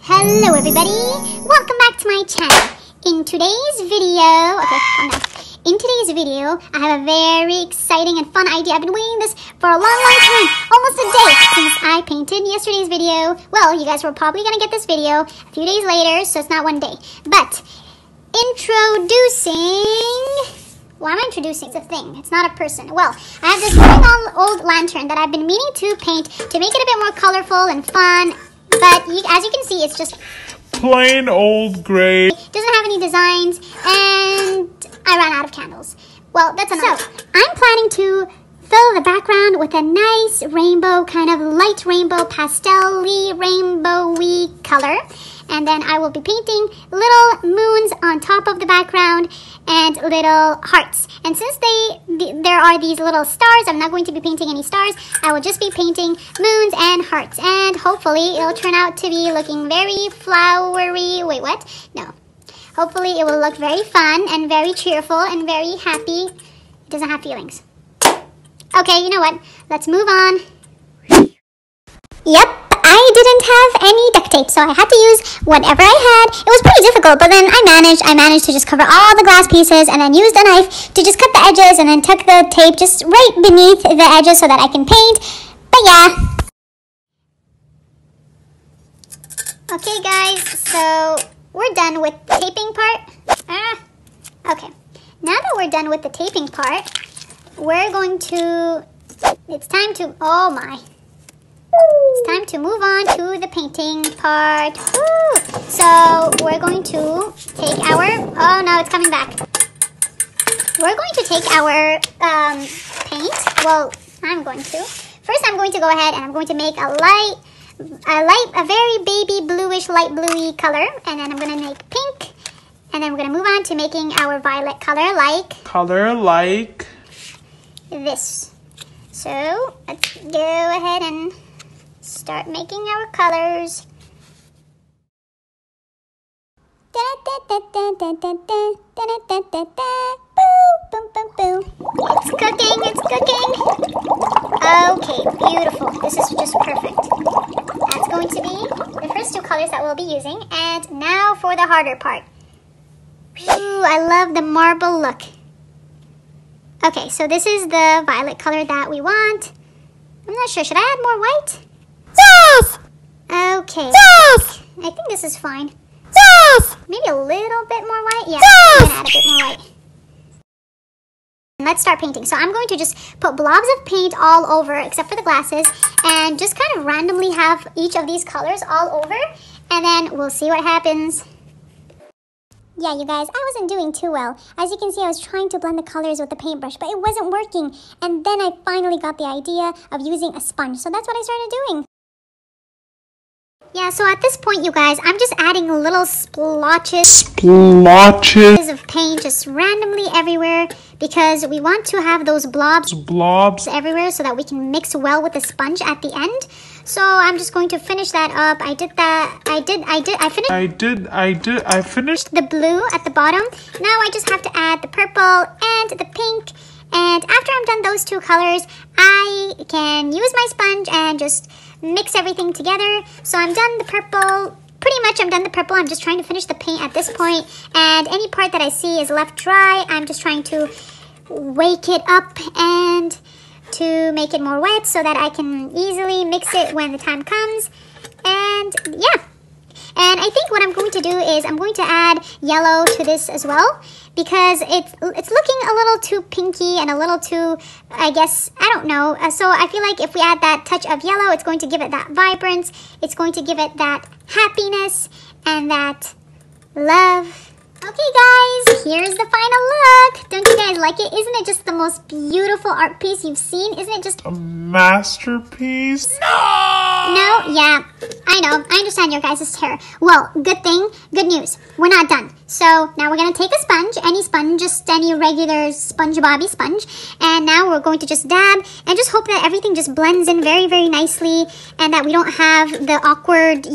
Hello everybody, welcome back to my channel. In today's video, I have a very exciting and fun idea. I've been waiting this for a long time, almost a day since I painted yesterday's video. Well, you guys were probably going to get this video a few days later, so it's not one day. But why am I introducing? It's a thing. It's not a person. Well, I have this very old lantern that I've been meaning to paint to make it a bit more colorful and fun. But as you can see, it's just plain old gray. It doesn't have any designs, and I ran out of candles. Well, that's enough. So, I'm planning to fill the background with a nice rainbow, kind of light rainbow, pastel-y, rainbowy color. And then I will be painting little moons on top of the background and little hearts. And since there are these little stars, I'm not going to be painting any stars. I will just be painting moons and hearts. And hopefully it'll turn out to be looking very flowery. Wait, what? No. Hopefully it will look very fun and very cheerful and very happy. It doesn't have feelings. Okay, you know what? Let's move on. Yep. I didn't have any duct tape, so I had to use whatever I had. It was pretty difficult, but then I managed to just cover all the glass pieces and then used a knife to just cut the edges and then tuck the tape just right beneath the edges so that I can paint. But yeah. Okay guys, so we're done with the taping part. Okay, now that we're done with the taping part, it's time to, oh my. It's time to move on to the painting part. Woo! So we're going to take our, oh no, it's coming back. We're going to take our paint. Well, I'm going to. First I'm going to go ahead and I'm going to make a very baby bluish, light bluey color. And then I'm going to make pink. And then we're going to move on to making our violet color like this. So let's go ahead and start making our colors. It's cooking. Okay, beautiful. This is just perfect. That's going to be the first two colors that we'll be using. And now for the harder part. Ooh, I love the marble look. Okay, so this is the violet color that we want. I'm not sure. Should I add more white? Yes! Okay. Yes! I think this is fine. Yes! Maybe a little bit more white? Yeah, Yes! I'm gonna add a bit more white. Let's start painting. So I'm going to just put blobs of paint all over, except for the glasses, and just kind of randomly have each of these colors all over, and then we'll see what happens. Yeah, you guys, I wasn't doing too well. As you can see, I was trying to blend the colors with the paintbrush, but it wasn't working. And then I finally got the idea of using a sponge, so that's what I started doing. Yeah, so at this point, you guys, I'm just adding little splotches of paint just randomly everywhere because we want to have those blobs everywhere so that we can mix well with the sponge at the end. So I'm just going to finish that up. I finished the blue at the bottom. Now I just have to add the purple and the pink. And after I'm done those two colors, I can use my sponge and just mix everything together. So I'm done the purple. Pretty much I'm done the purple. I'm just trying to finish the paint at this point. And any part that I see is left dry, I'm just trying to wake it up and to make it more wet so that I can easily mix it when the time comes. And yeah. And I think what I'm going to do is I'm going to add yellow to this as well because it's looking a little too pinky and a little too, I guess, I don't know. So I feel like if we add that touch of yellow, it's going to give it that vibrance. It's going to give it that happiness and that love. Okay guys, here's the final look. Don't you guys like it? Isn't it just the most beautiful art piece you've seen? Isn't it just a masterpiece? No, yeah, I know. I understand your guys' terror. Well, good news. We're not done. So now we're going to take a sponge, any sponge, just any regular SpongeBobby sponge. And now we're going to just dab and just hope that everything just blends in very, very nicely and that we don't have the awkward,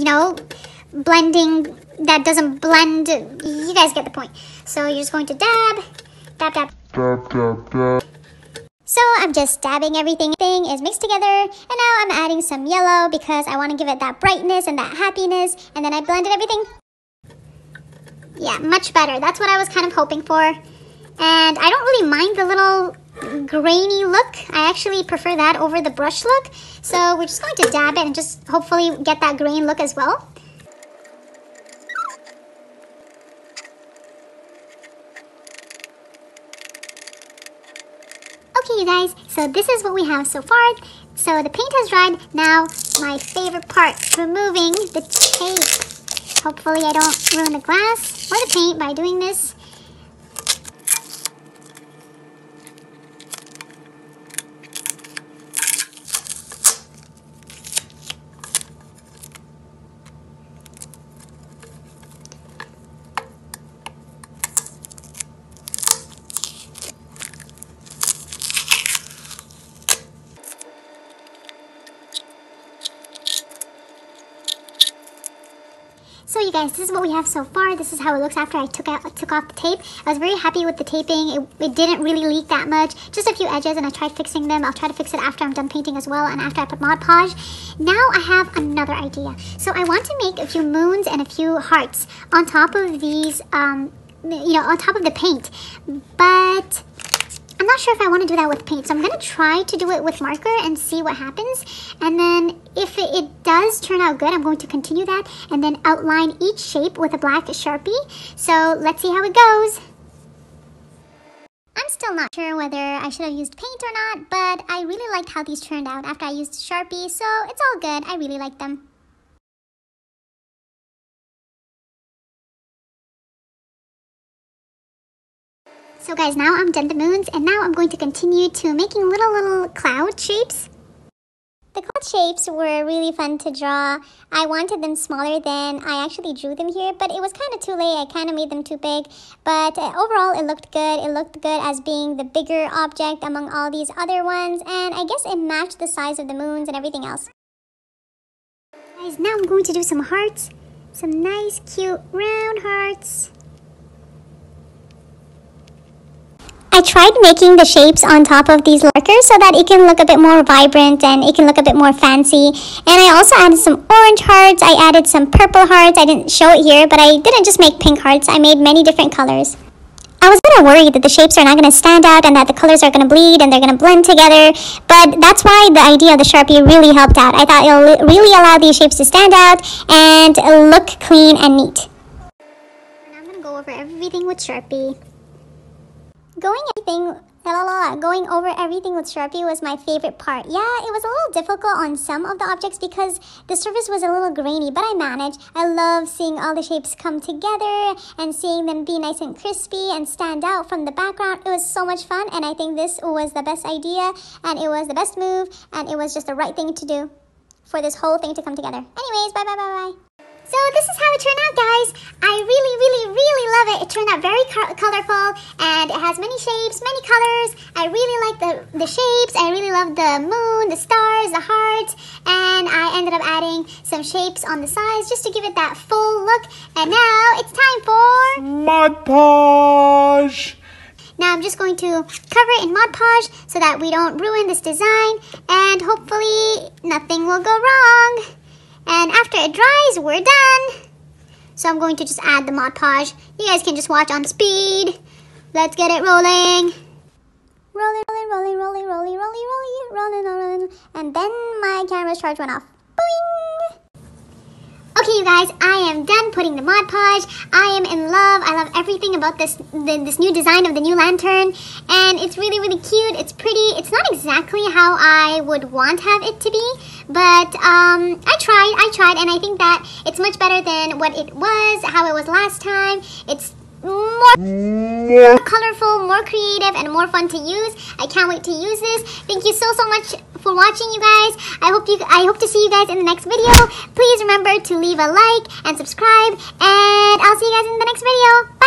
blending that doesn't blend. You guys get the point. So you're just going to dab. So I'm just dabbing everything. Everything is mixed together, and now I'm adding some yellow because I want to give it that brightness and that happiness, and then I blended everything. Yeah, much better. That's what I was kind of hoping for. And I don't really mind the little grainy look. I actually prefer that over the brush look. So we're just going to dab it and just hopefully get that grain look as well. Okay, you guys, so this is what we have so far. So the paint has dried. Now, my favorite part, removing the tape. Hopefully I don't ruin the glass or the paint by doing this. So you guys, this is what we have so far. This is how it looks after I took off the tape. I was very happy with the taping. It didn't really leak that much. Just a few edges, and I tried fixing them. I'll try to fix it after I'm done painting as well, and after I put Mod Podge. Now I have another idea. So I want to make a few moons and a few hearts on top of these, on top of the paint. But I'm not sure if I want to do that with paint, so I'm going to try to do it with marker and see what happens. And then if it does turn out good, I'm going to continue that and then outline each shape with a black Sharpie. So let's see how it goes. I'm still not sure whether I should have used paint or not, but I really liked how these turned out after I used Sharpie, so it's all good. I really like them. So guys, now I'm done the moons, and now I'm going to continue to making little cloud shapes. The cloud shapes were really fun to draw. I wanted them smaller than I actually drew them here, but it was kind of too late. I kind of made them too big, but overall it looked good. It looked good as being the bigger object among all these other ones, and I guess it matched the size of the moons and everything else. Guys, now I'm going to do some hearts. Some nice, cute, round hearts. I tried making the shapes on top of these markers so that it can look a bit more vibrant and it can look a bit more fancy. And I also added some orange hearts. I added some purple hearts. I didn't show it here, but I didn't just make pink hearts. I made many different colors. I was kind of worried that the shapes are not going to stand out and that the colors are going to bleed and they're going to blend together. But that's why the idea of the Sharpie really helped out. I thought it'll really allow these shapes to stand out and look clean and neat. And I'm going to go over everything with Sharpie. Going over everything with Sharpie was my favorite part. Yeah, it was a little difficult on some of the objects because the surface was a little grainy, but I managed. I love seeing all the shapes come together and seeing them be nice and crispy and stand out from the background. It was so much fun, and I think this was the best idea, and it was the best move, and it was just the right thing to do for this whole thing to come together. Anyways, bye. So this is how it turned out, guys. I really love it. It turned out very colorful, and it has many shapes, many colors. I really like the shapes. I really love the moon, the stars, the hearts, and I ended up adding some shapes on the sides just to give it that full look. And now it's time for Mod Podge. Now I'm just going to cover it in Mod Podge so that we don't ruin this design, and hopefully nothing will go wrong. And after it dries, we're done. So I'm going to just add the Mod Podge. You guys can just watch on speed. Let's get it rolling. Rolling. And then my camera's charge went off. Boing! Okay, you guys, I am done putting the Mod Podge. I am in love. I love everything about this new design of the new lantern. And it's really cute. It's pretty. It's not exactly how I would want have it to be. But I tried, and I think that it's much better than what it was, how it was last time. It's more colorful, more creative, and more fun to use. I can't wait to use this. Thank you so much for watching, you guys. I hope to see you guys in the next video. Please remember to leave a like and subscribe, and I'll see you guys in the next video.